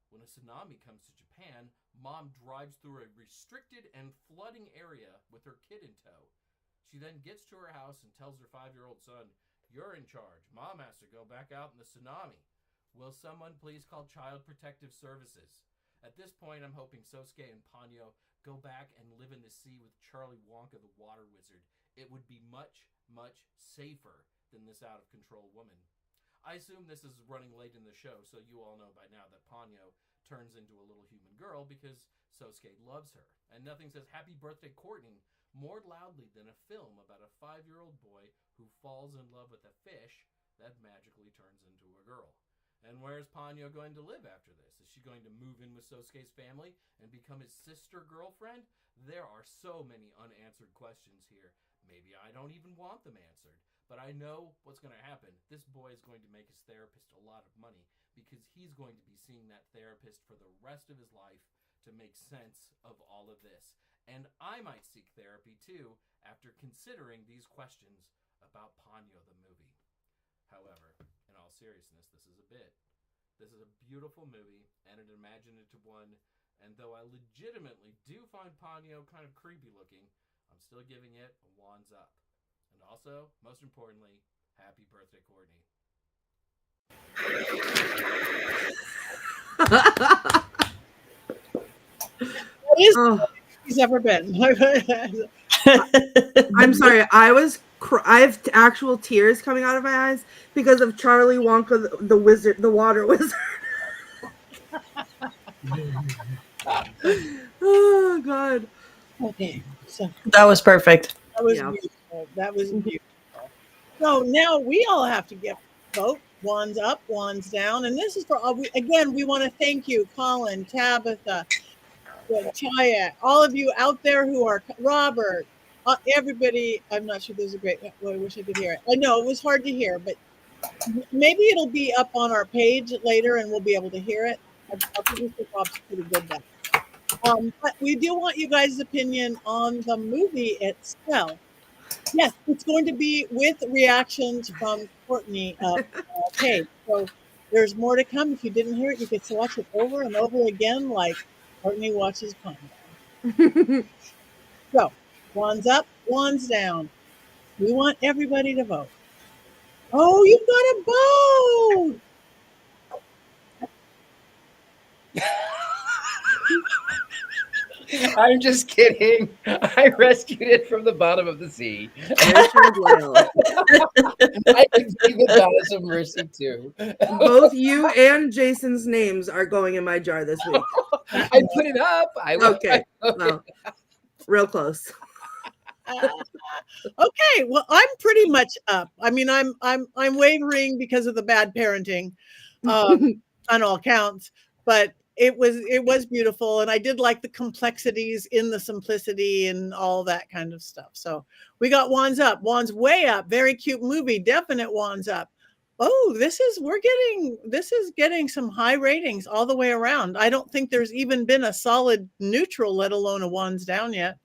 When a tsunami comes to Japan, Mom drives through a restricted and flooding area with her kid in tow. She then gets to her house and tells her 5-year-old son, "You're in charge. Mom has to go back out in the tsunami. Will someone please call Child Protective Services?" At this point, I'm hoping Sosuke and Ponyo go back and live in the sea with Charlie Wonka the water wizard. It would be much, much safer than this out-of-control woman. I assume this is running late in the show, so you all know by now that Ponyo turns into a little human girl because Sosuke loves her. And nothing says "Happy Birthday, Courtney" more loudly than a film about a 5-year-old boy who falls in love with a fish that magically turns into a girl. And where's Ponyo going to live after this? Is she going to move in with Sosuke's family and become his sister girlfriend? There are so many unanswered questions here. Maybe I don't even want them answered. But I know what's going to happen. This boy is going to make his therapist a lot of money because he's going to be seeing that therapist for the rest of his life to make sense of all of this. And I might seek therapy too after considering these questions about Ponyo the movie. However, in all seriousness, this is a bit. This is a beautiful movie and an imaginative one, and though I legitimately do find Ponyo kind of creepy looking, I'm still giving it a wands up. And also, most importantly, happy birthday, Courtney. What is Oh, he's ever been? I'm sorry. I have actual tears coming out of my eyes because of Charlie Wonka, the wizard, the water wizard. Oh God. Okay, so That was perfect. that was Yeah. beautiful. That was beautiful. So now we all have to vote. Wands up, wands down, and this is for all. We want to thank you, Colin, Tabitha, Chaya, all of you out there who are Robert, everybody. I'm not sure this is a great. Well, I wish I could hear it. I know it was hard to hear, but maybe it'll be up on our page later, and we'll be able to hear it. Our producer Bob's pretty good at that. But we do want you guys' opinion on the movie itself. Yes, it's going to be with reactions from Courtney page. So there's more to come. If you didn't hear it, you could watch it over and over again, like Courtney watches Ponyo. So, wands up, wands down. We want everybody to vote. Oh, you've got a vote! I'm just kidding. I rescued it from the bottom of the sea. Richard-Lael. I can see the goddess of mercy too. Both you and Jason's names are going in my jar this week. I put it up. Okay. Well, real close. Okay, well, I'm pretty much up. I mean, I'm wavering because of the bad parenting, on all counts. But it was beautiful, and I did like the complexities in the simplicity and all that kind of stuff. So we got wands up, wands way up. Very cute movie, definite wands up. Oh, this is getting some high ratings all the way around. I don't think there's even been a solid neutral, let alone a wands down yet.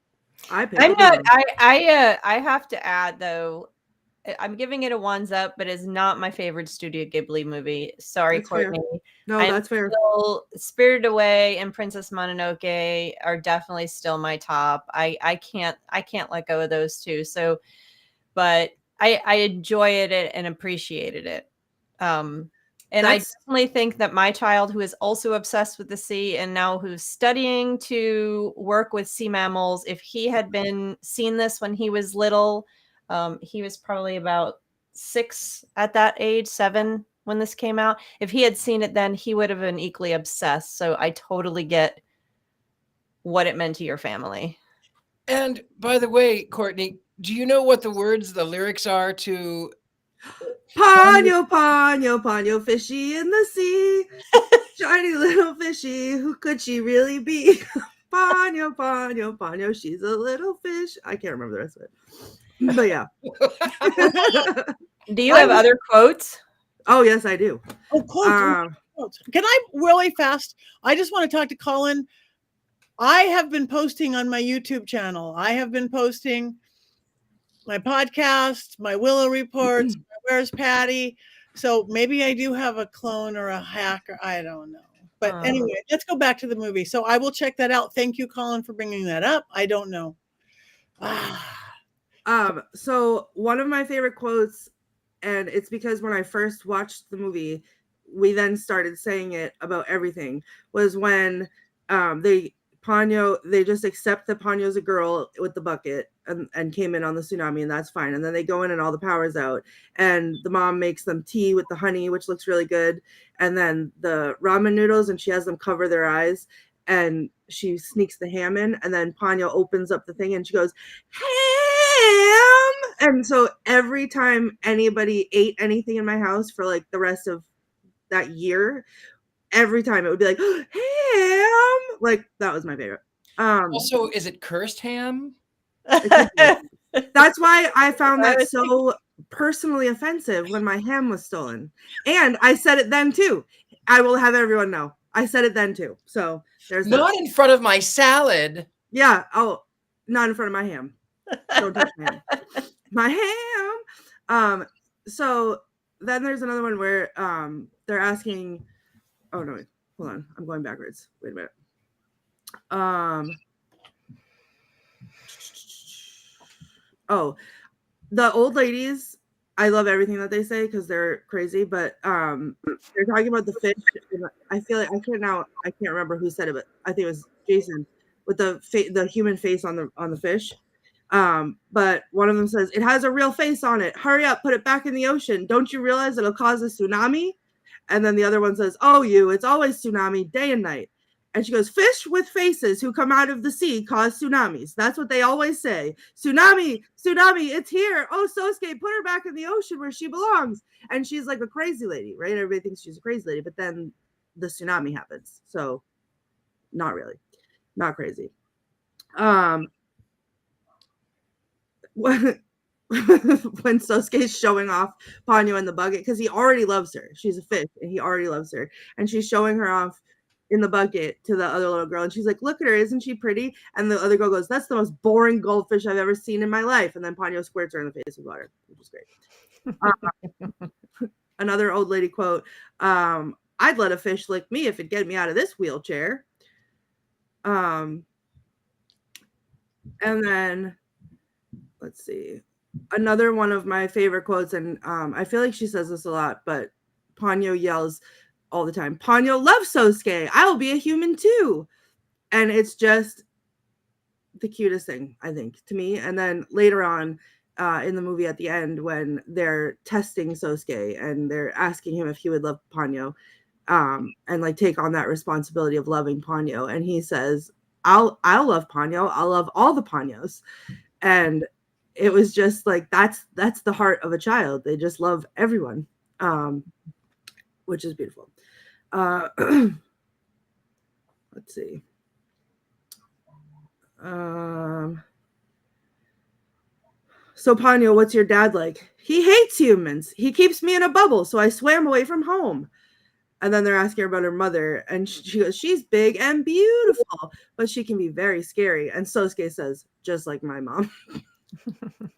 I'm not. I have to add though. I'm giving it a wands up, but it's not my favorite Studio Ghibli movie. Sorry, That's fair. Courtney. No, that's fair. Still, Spirited Away and Princess Mononoke are definitely still my top. I can't let go of those two. So, but I enjoyed it and appreciated it. And I definitely think that my child, who is also obsessed with the sea and now who's studying to work with sea mammals, if he had seen this when he was little, he was probably about 6 at that age, 7 when this came out. If he had seen it then, he would have been equally obsessed. So I totally get what it meant to your family. And by the way, Courtney, do you know what the lyrics are to Ponyo, Ponyo, Ponyo, fishy in the sea. Shiny little fishy, who could she really be? Ponyo, Ponyo, Ponyo, she's a little fish. I can't remember the rest of it. But yeah. Do you have other quotes? Oh, yes, I do. Oh, quotes. Can I really fast? I just want to talk to Colin. I have been posting on my YouTube channel. I have been posting my podcast, my Willow reports, my Where's Patti. So maybe I do have a clone or a hacker. I don't know. But anyway, let's go back to the movie. So I will check that out. Thank you, Colin, for bringing that up. I don't know. So one of my favorite quotes, and it's because when I first watched the movie, we then started saying it about everything, was when they just accept that Ponyo's a girl with the bucket and came in on the tsunami, and that's fine. And then they go in and all the power's out, and the mom makes them tea with the honey, which looks really good, and then the ramen noodles, and she has them cover their eyes, and she sneaks the ham in, and then Ponyo opens up the thing and she goes, ham! And so every time anybody ate anything in my house for like the rest of that year, every time it would be like, ham! Like, that was my favorite. Also, is it cursed ham? That's why I found that so personally offensive when my ham was stolen. And I said it then too. I will have everyone know. I said it then too. So there's not in front of my salad. Yeah. Oh, not in front of my ham. Don't touch my ham. My ham. So then there's another one where they're asking. Oh no, wait, hold on. I'm going backwards. Wait a minute. Oh, the old ladies, I love everything that they say because they're crazy, but they're talking about the fish. I feel like I can't remember who said it, but I think it was Jason with the human face on the fish. But one of them says, "It has a real face on it. Hurry up, put it back in the ocean. Don't you realize it'll cause a tsunami?" And then the other one says, "Oh, it's always tsunami day and night." And she goes, "Fish with faces who come out of the sea cause tsunamis. That's what they always say. Tsunami, tsunami, it's here. Oh, Sosuke, put her back in the ocean where she belongs." And she's like a crazy lady, right? Everybody thinks she's a crazy lady, but then the tsunami happens. So not really, not crazy. When Sosuke's showing off Ponyo in the bucket, because he already loves her. She's a fish and he already loves her. And she's showing her off in the bucket to the other little girl. And she's like, "Look at her, isn't she pretty?" And the other girl goes, "That's the most boring goldfish I've ever seen in my life." And then Ponyo squirts her in the face with water, which is great. Another old lady quote, "I'd let a fish lick me if it'd get me out of this wheelchair." And then, let's see. Another one of my favorite quotes, and I feel like she says this a lot, but Ponyo yells all the time, "Ponyo loves Sosuke. I will be a human too." And it's just the cutest thing, I think, to me. And then later on in the movie at the end, when they're testing Sosuke and they're asking him if he would love Ponyo and like take on that responsibility of loving Ponyo. And he says, I'll love Ponyo. I'll love all the Ponyos. And it was just like, that's the heart of a child. They just love everyone, which is beautiful. let's see. So Ponyo, what's your dad like? He hates humans. He keeps me in a bubble, so I swam away from home. And then they're asking her about her mother, and she goes, she's big and beautiful, but she can be very scary. And Sosuke says, just like my mom,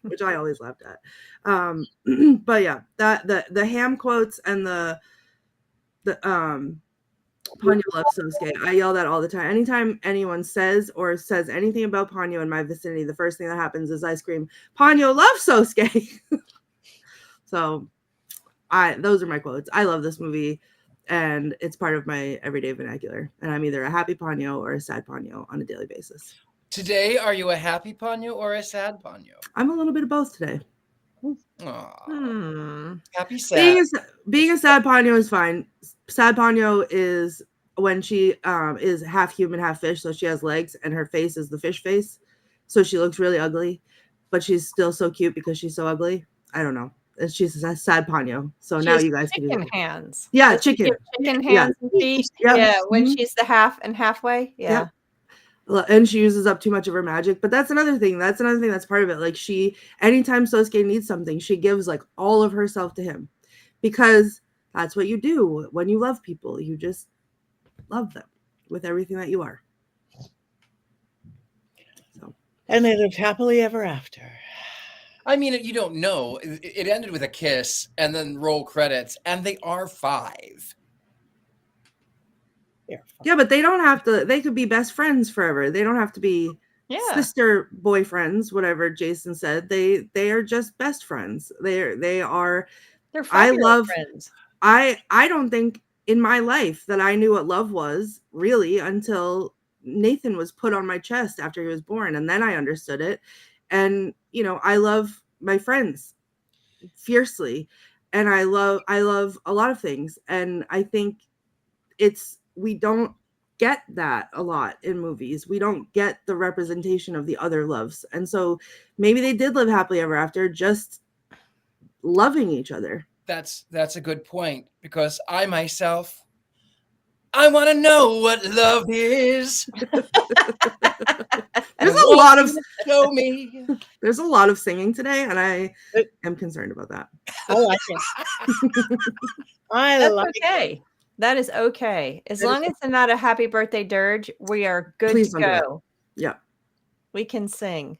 which I always laughed at. But yeah, that the ham quotes and the Ponyo loves Sosuke. I yell that all the time. Anytime anyone says anything about Ponyo in my vicinity, the first thing that happens is I scream, Ponyo loves Sosuke. So those are my quotes. I love this movie, and it's part of my everyday vernacular. And I'm either a happy Ponyo or a sad Ponyo on a daily basis. Today, are you a happy Ponyo or a sad Ponyo? I'm a little bit of both today. Aww. Happy sad. Being a sad Ponyo is fine. Sad Ponyo is when she is half human, half fish. So she has legs and her face is the fish face. So she looks really ugly, but she's still so cute because she's so ugly. I don't know. She's a sad Ponyo. So She now has you guys can do chicken it. hands. Yeah, Doesn't she chicken. have chicken hands and feet. Yep. Yeah, when Mhm. she's the half and halfway. Yeah. Yep. And she uses up too much of her magic, but that's another thing that's part of it. Like, anytime Sosuke needs something, she gives like all of herself to him, because that's what you do when you love people. You just love them with everything that you are. So, And they lived happily ever after. I mean, you don't know. It ended with a kiss and then roll credits, and they are 5. yeah, but they don't have to. They could be best friends forever. They don't have to be sister boyfriends. Whatever Jason said, they are just best friends. They're friends. I don't think in my life that I knew what love was really until Nathan was put on my chest after he was born, and then I understood it. And I love my friends fiercely, and I love a lot of things, and I think we don't get that a lot in movies. We don't get the representation of the other loves, and so maybe they did live happily ever after, just loving each other. That's a good point, because I myself, I want to know what love is. There's a lot of show me. There's a lot of singing today, and I am concerned about that. I like it. That's okay. That is okay. As long as it's not a happy birthday dirge, we are good to go. Yeah. We can sing.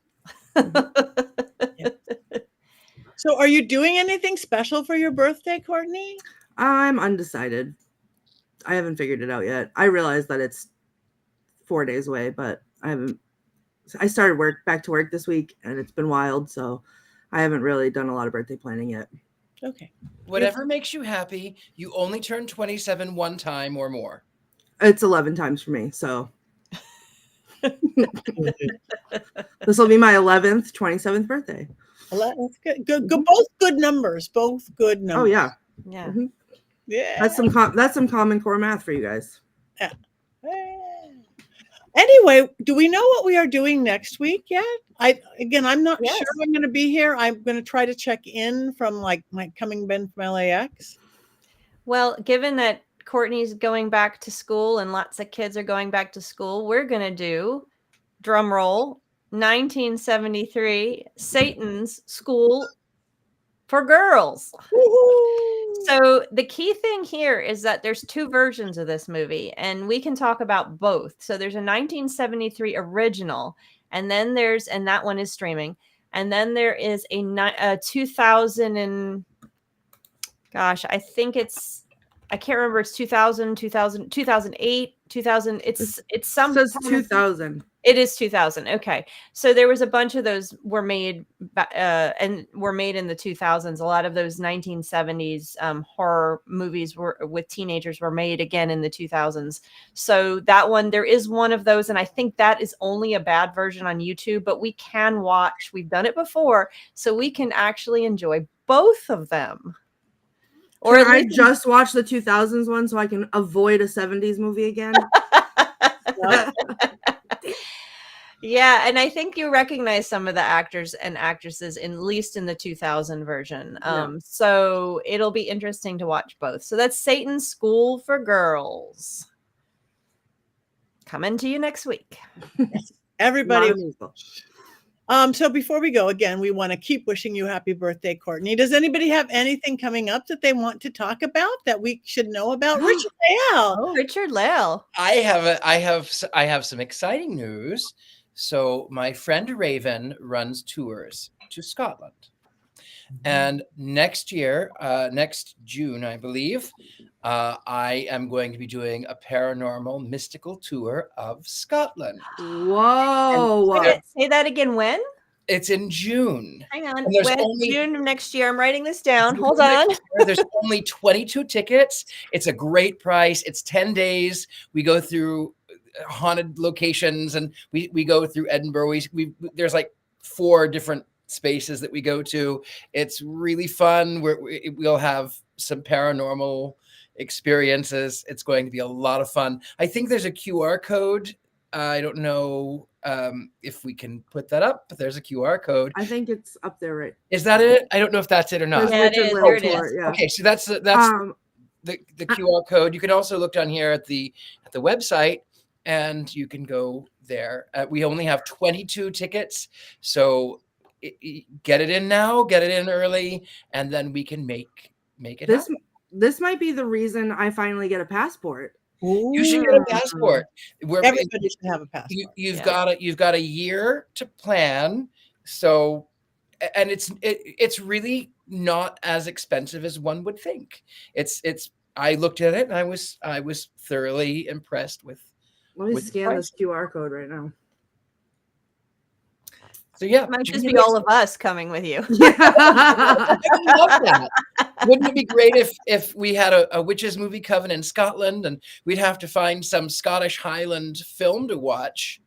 So are you doing anything special for your birthday, Courtney? I'm undecided. I haven't figured it out yet. I realize that it's 4 days away, but I started back to work this week, and it's been wild, so I haven't really done a lot of birthday planning yet. Okay. Whatever makes you happy. You only turn 27 one time or more. It's 11 times for me, so this will be my 11th, 27th birthday. That's good. Good. Both good numbers. Both good numbers. Oh yeah. Yeah. Mm-hmm. Yeah. That's some Common Core math for you guys. Yeah. Anyway, do we know what we are doing next week yet? I'm not sure I'm going to be here. I'm going to try to check in from my coming in from LAX. Well, given that Courtney's going back to school and lots of kids are going back to school, we're going to do, drum roll, 1973 Satan's School for Girls. Woo-hoo! So the key thing here is that there's 2 versions of this movie, and we can talk about both. So there's a 1973 original, and then and that one is streaming. And then there is a 2000 and I think I can't remember. It's 2000, 2008, 2000. It's some. It says 2000. It is 2000. Okay. So there was a bunch of those were made and were made in the 2000s. A lot of those 1970s horror movies with teenagers were made again in the 2000s. So that one, there is one of those. And I think that is only a bad version on YouTube, but we can watch. We've done it before. So we can actually enjoy both of them. Or I just watched the 2000s one so I can avoid a 70s movie again. Yeah, and I think you recognize some of the actors and actresses, at least in the 2000 version. So it'll be interesting to watch both. So that's Satan's School for Girls. coming to you next week. Everybody. Not a musical. So before we go, again, we want to keep wishing you happy birthday, Courtney. Does anybody have anything coming up that they want to talk about that we should know about? Richard-Lael. Oh, Richard-Lael. I have some exciting news. So my friend Raven runs tours to Scotland. And next year, next June, I believe, I am going to be doing a paranormal mystical tour of Scotland. Whoa. Say that again. When? It's in June. Hang on. And there's When? only- June of next year. I'm writing this down. Hold on. There's only 22 tickets. It's a great price. It's 10 days. We go through haunted locations and we go through Edinburgh. There's like 4 different spaces that we go to. It's really fun. We'll have some paranormal experiences. It's going to be a lot of fun. I think there's a QR code. I don't know if we can put that up, but there's a QR code. I think it's up there, right? Is that it? I don't know if that's it or not. Yeah, it is. Richard-Lael There it tour, is. yeah. Okay, so that's the QR code. You can also look down here at the website, and you can go there. We only have 22 tickets, so get it in now, get it in early, and then we can make it happen. This might be the reason I finally get a passport. You should get a passport. Everybody should have a passport. You've got a year to plan. So, and it's really not as expensive as one would think. I looked at it and I was thoroughly impressed with. Let me With scan price. this QR code right now. So yeah, It might just be all of us coming with you. I would love that. Wouldn't it be great if we had a Witches Movie Coven in Scotland, and we'd have to find some Scottish Highland film to watch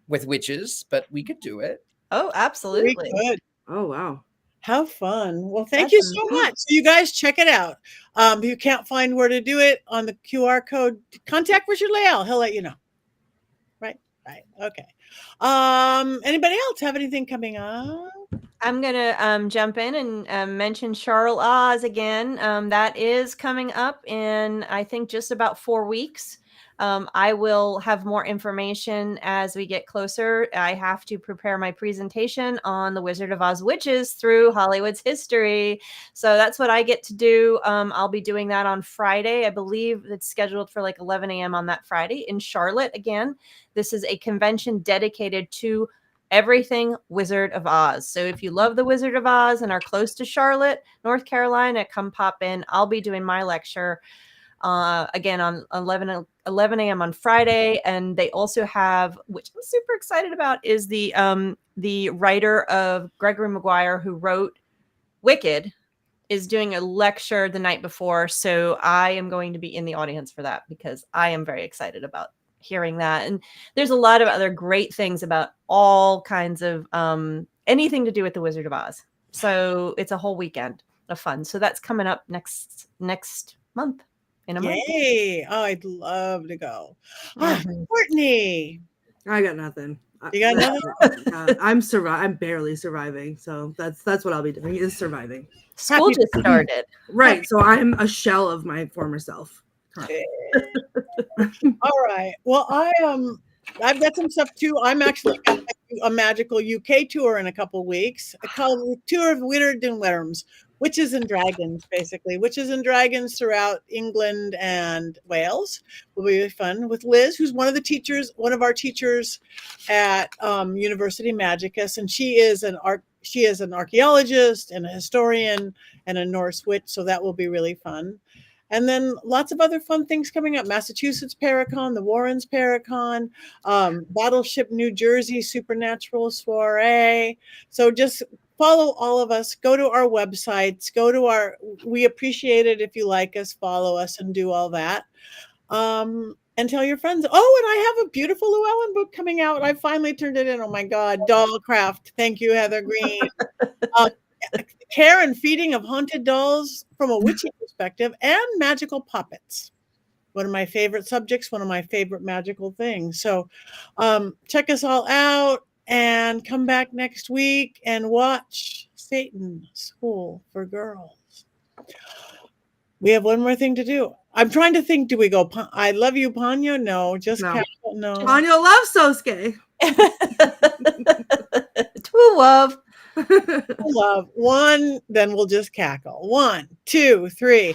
with witches, but we could do it. Oh, Very absolutely. good. Oh, wow. How fun. Well, thank That's you so amazing. much. So you guys check it out. If you can't find where to do it on the QR code, contact Richard-Lael. He'll let you know. Right. Okay. Anybody else have anything coming up? I'm gonna jump in and mention Charles Oz again. That is coming up in, I think, just about 4 weeks. I will have more information as we get closer. I have to prepare my presentation on the Wizard of Oz witches through Hollywood's history. So that's what I get to do. I'll be doing that on Friday. I believe it's scheduled for like 11 a.m. on that Friday in Charlotte again. This is a convention dedicated to everything Wizard of Oz. So if you love the Wizard of Oz and are close to Charlotte, North Carolina, come pop in. I'll be doing my lecture again on 11 a.m. on Friday. And they also have, which I'm super excited about, is the writer of Gregory Maguire, who wrote Wicked, is doing a lecture the night before. So I am going to be in the audience for that because I am very excited about hearing that. And there's a lot of other great things about all kinds of anything to do with the Wizard of Oz. So it's a whole weekend of fun. So that's coming up next month. In a month. Yay. Oh, I'd love to go. Mhm. Courtney, I got nothing. you got nothing? I'm barely surviving. So that's what I'll be doing, is surviving. School just started. Right. So I'm a shell of my former self. All right. Well, I've got some stuff too. I'm actually got a magical UK tour in a couple weeks. I call it the Tour of Withered and Worms, Witches and Dragons, basically. Witches and Dragons throughout England and Wales. Will be really fun with Liz, who's one of our teachers at University Magicus, and she is an archaeologist and a historian and a Norse witch, so that will be really fun. And then lots of other fun things coming up. Massachusetts Paracon, the Warrens Paracon, Battleship New Jersey Supernatural Soiree. So just follow all of us. Go to our websites. We appreciate it if you like us, follow us, and do all that. And tell your friends. Oh, and I have a beautiful Llewellyn book coming out. I finally turned it in. Oh my God, Dollcraft. Thank you, Heather Greene. Care and feeding of haunted dolls from a witchy perspective, and magical puppets. One of my favorite subjects, one of my favorite magical things. So check us all out and come back next week and watch Satan School for Girls. We have one more thing to do. I'm trying to think, do we go, I Love You, Ponyo? No, just No. Cat No. Ponyo loves Sosuke. True love. Love. One, then we'll just cackle. 1, 2, 3.